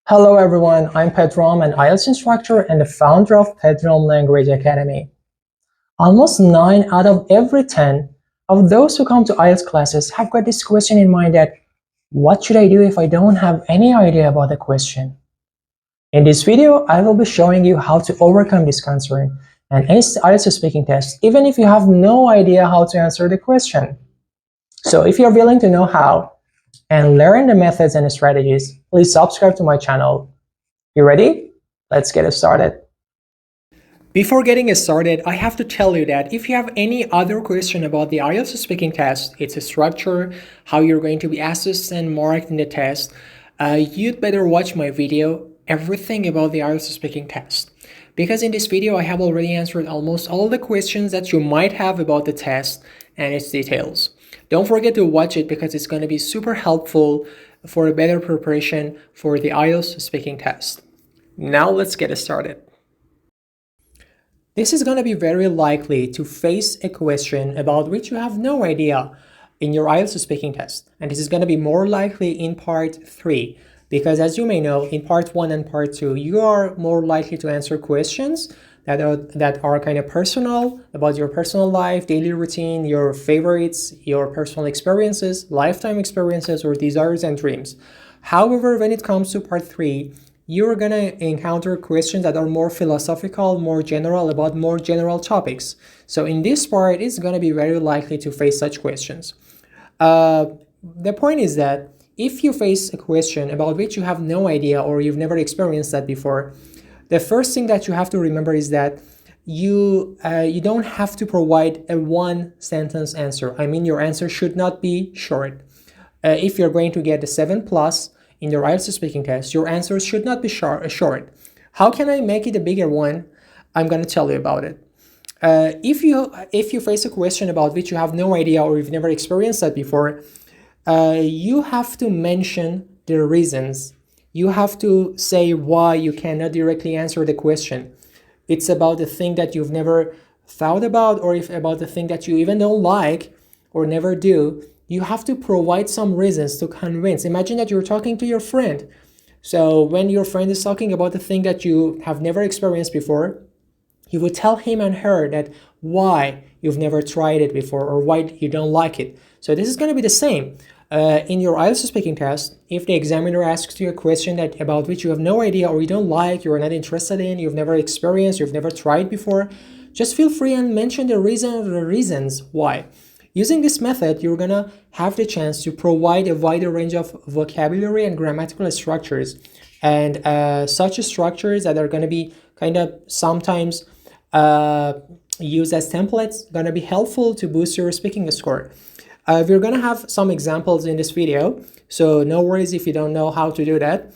Hello everyone, I'm Pedram, an IELTS instructor and the founder of Pedram Language Academy. Almost 9 out of every 10 of those who come to IELTS classes have got this question in mind that what should I do if I don't have any idea about the question? In this video, I will be showing you how to overcome this concern and ace IELTS speaking test even if you have no idea how to answer the question. So if you're willing to know how and learn the methods and the strategies, please subscribe to my channel. You ready? Let's get started. Before getting started, I have to tell you that if you have any other question about the IELTS speaking test, its structure, how you're going to be assessed and marked in the test, you'd better watch my video, everything about the IELTS speaking test. Because in this video, I have already answered almost all the questions that you might have about the test and its details. Don't forget to watch it because it's going to be super helpful for a better preparation for the IELTS speaking test. Now let's get started. This is going to be very likely to face a question about which you have no idea in your IELTS speaking test. And this is going to be more likely in part 3. Because as you may know, in part 1 and part 2, you are more likely to answer questions that are kind of personal, about your personal life, daily routine, your favorites, your personal experiences, lifetime experiences, or desires and dreams. However, when it comes to part 3, you're going to encounter questions that are more philosophical, more general, about more general topics. So in this part, it's going to be very likely to face such questions. The point is that if you face a question about which you have no idea or you've never experienced that before, the first thing that you have to remember is that you don't have to provide a one-sentence answer. I mean, your answer should not be short. If you're going to get a 7+ in your IELTS speaking test, your answers should not be short. How can I make it a bigger one? I'm going to tell you about it. If you face a question about which you have no idea or you've never experienced that before, you have to mention the reasons. You have to say why you cannot directly answer the question. It's about the thing that you've never thought about, or if about the thing that you even don't like or never do. You have to provide some reasons to convince. Imagine that you're talking to your friend. So when your friend is talking about the thing that you have never experienced before, you would tell him and her that why you've never tried it before or why you don't like it. So this is going to be the same. In your IELTS speaking test, if the examiner asks you a question about which you have no idea or you don't like, you're not interested in, you've never experienced, you've never tried before, just feel free and mention the reason or the reasons why. Using this method, you're going to have the chance to provide a wider range of vocabulary and grammatical structures, and such structures that are going to be kind of sometimes used as templates, going to be helpful to boost your speaking score. We're going to have some examples in this video, so no worries if you don't know how to do that.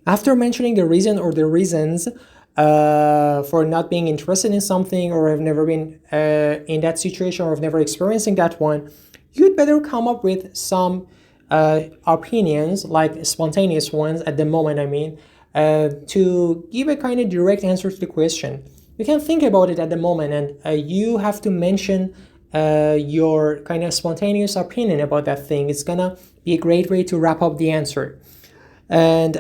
After mentioning the reason or the reasons for not being interested in something, or have never been in that situation or have never experiencing that one, you'd better come up with some opinions, like spontaneous ones at the moment, to give a kind of direct answer to the question. You can think about it at the moment, and you have to mention your kind of spontaneous opinion about that thing. It's gonna be a great way to wrap up the answer. And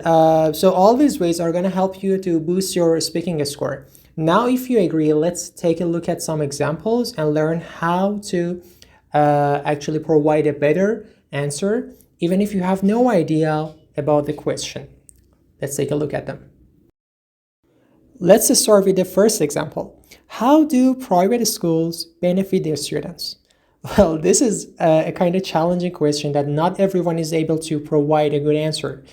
so all these ways are gonna help you to boost your speaking score. Now, if you agree, let's take a look at some examples and learn how to actually provide a better answer, even if you have no idea about the question. Let's take a look at them. Let's start with the first example. How do private schools benefit their students? Well, this is a kind of challenging question that not everyone is able to provide a good answer.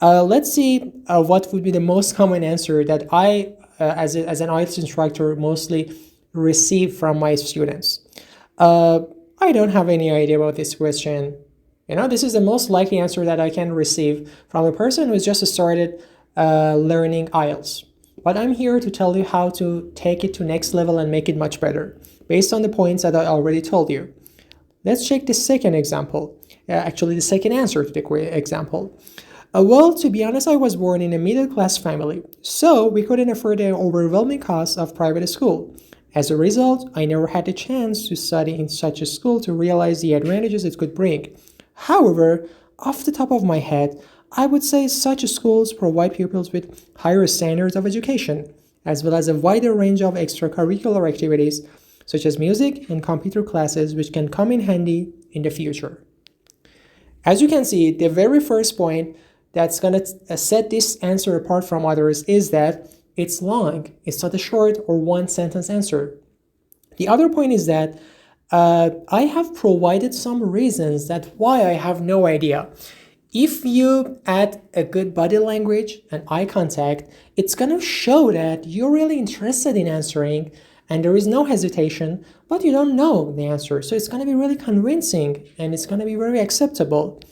Let's see what would be the most common answer that I, as an IELTS instructor, mostly receive from my students. I don't have any idea about this question. This is the most likely answer that I can receive from a person who's just started learning IELTS. But I'm here to tell you how to take it to next level and make it much better, based on the points that I already told you. Let's check the second example, actually the second answer to the example. Well, to be honest, I was born in a middle-class family, so we couldn't afford the overwhelming cost of private school. As a result, I never had the chance to study in such a school to realize the advantages it could bring. However, off the top of my head, I would say such schools provide pupils with higher standards of education, as well as a wider range of extracurricular activities, such as music and computer classes, which can come in handy in the future. As you can see, the very first point that's going to set this answer apart from others is that it's long. It's not a short or one sentence answer. The other point is that I have provided some reasons that why I have no idea. If you add a good body language and eye contact, it's going to show that you're really interested in answering and there is no hesitation, but you don't know the answer. So it's going to be really convincing and it's going to be very acceptable.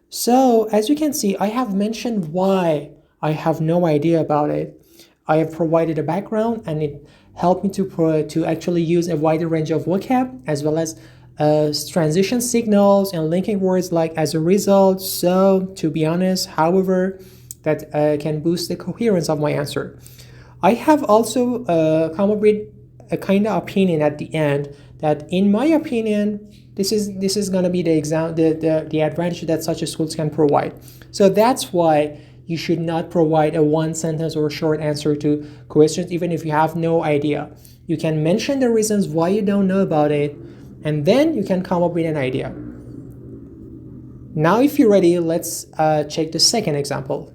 So as you can see, I have mentioned why I have no idea about it. I have provided a background and it helped me to actually use a wider range of vocab as well as transition signals and linking words like as a result, so, to be honest, however, that can boost the coherence of my answer. I have also come up with a kind of opinion at the end that, in my opinion, this is going to be the advantage that such schools can provide. So that's why you should not provide a one sentence or short answer to questions, even if you have no idea. You can mention the reasons why you don't know about it, and then you can come up with an idea. Now, if you're ready, let's check the second example.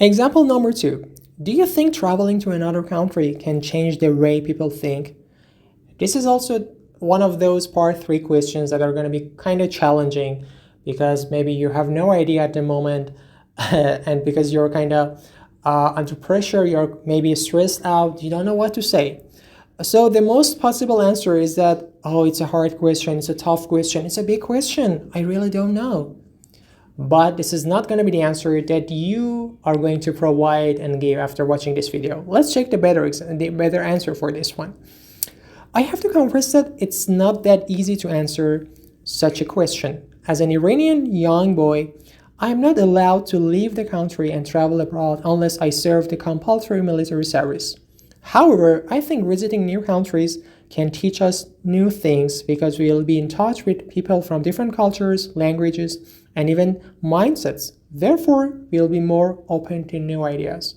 Example number 2. Do you think traveling to another country can change the way people think? This is also one of those part 3 questions that are going to be kind of challenging because maybe you have no idea at the moment and because you're kind of under pressure, you're maybe stressed out, you don't know what to say. So the most possible answer is that, oh, it's a hard question, it's a tough question, it's a big question, I really don't know. But this is not going to be the answer that you are going to provide and give after watching this video. Let's check the better answer for this one. I have to confess that it's not that easy to answer such a question. As an Iranian young boy, I am not allowed to leave the country and travel abroad unless I serve the compulsory military service. However, I think visiting new countries can teach us new things because we will be in touch with people from different cultures, languages, and even mindsets. Therefore, we'll be more open to new ideas.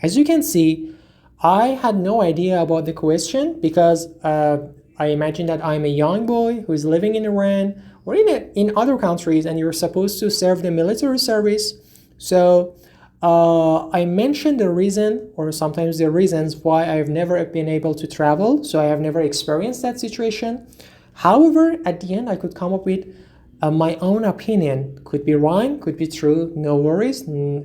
As you can see, I had no idea about the question because I imagine that I'm a young boy who is living in Iran or in other countries and you're supposed to serve the military service. So I mentioned the reason or sometimes the reasons why I've never been able to travel. So I have never experienced that situation. However, at the end, I could come up with my own opinion. Could be wrong, could be true, no worries.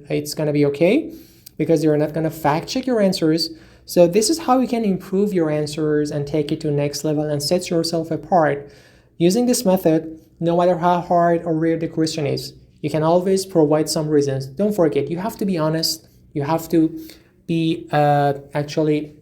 It's going to be okay because you're not going to fact check your answers. So this is how you can improve your answers and take it to the next level and set yourself apart. Using this method, no matter how hard or weird the question is, you can always provide some reasons. Don't forget, you have to be honest. You have to be actually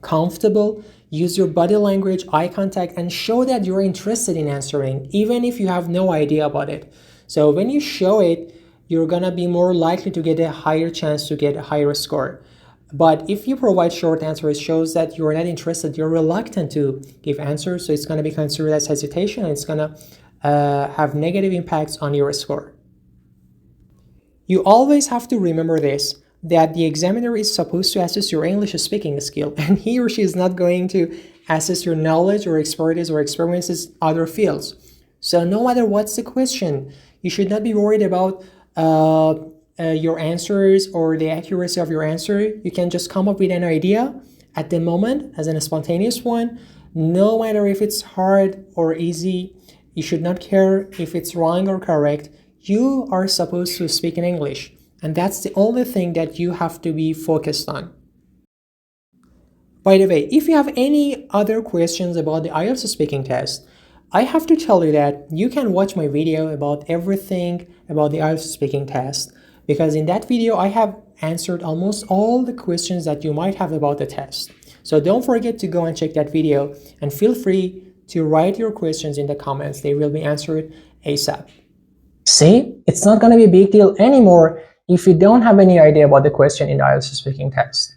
comfortable. Use your body language, eye contact, and show that you're interested in answering, even if you have no idea about it. So when you show it, you're gonna be more likely to get a higher chance to get a higher score. But if you provide short answers, it shows that you're not interested, you're reluctant to give answers, so it's gonna be considered as hesitation, and it's gonna have negative impacts on your score. You always have to remember this, that the examiner is supposed to assess your English speaking skill, and he or she is not going to assess your knowledge or expertise or experiences in other fields. So no matter what's the question, you should not be worried about your answers or the accuracy of your answer. You can just come up with an idea at the moment as a spontaneous one. No matter if it's hard or easy, you should not care if it's wrong or correct. You are supposed to speak in English, and that's the only thing that you have to be focused on. By the way, if you have any other questions about the IELTS speaking test, I have to tell you that you can watch my video about everything about the IELTS speaking test, because in that video I have answered almost all the questions that you might have about the test. So don't forget to go and check that video, and feel free to write your questions in the comments. They will be answered ASAP. See, it's not going to be a big deal anymore if you don't have any idea about the question in the IELTS speaking test.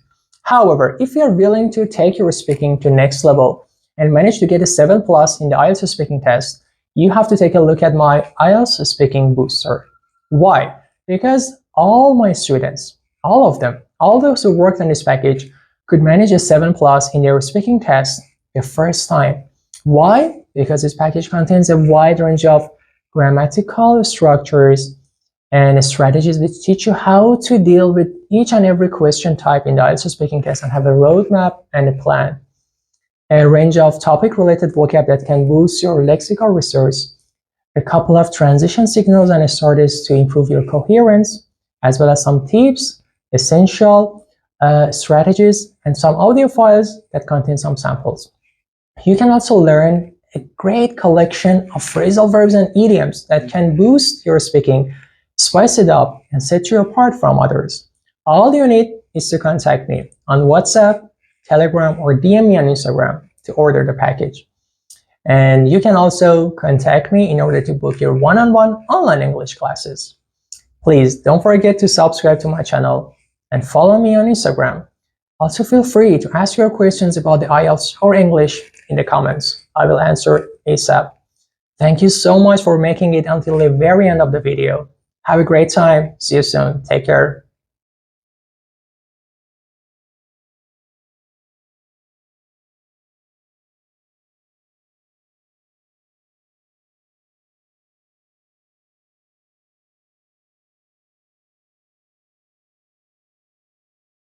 However, if you are willing to take your speaking to next level and manage to get a 7+ in the IELTS speaking test, you have to take a look at my IELTS speaking booster. Why? Because all my students, all of them, all those who worked on this package could manage a 7 plus in their speaking test the first time. Why? Because this package contains a wide range of grammatical structures and strategies which teach you how to deal with each and every question type in the IELTS speaking test and have a roadmap and a plan. A range of topic-related vocab that can boost your lexical resource, a couple of transition signals and starters to improve your coherence, as well as some tips, essential strategies, and some audio files that contain some samples. You can also learn a great collection of phrasal verbs and idioms that can boost your speaking, spice it up, and set you apart from others. All you need is to contact me on WhatsApp, Telegram, or DM me on Instagram to order the package. And you can also contact me in order to book your one-on-one online English classes. Please don't forget to subscribe to my channel and follow me on Instagram. Also feel free to ask your questions about the IELTS or English in the comments. I will answer ASAP. Thank you so much for making it until the very end of the video. Have a great time. See you soon. Take care.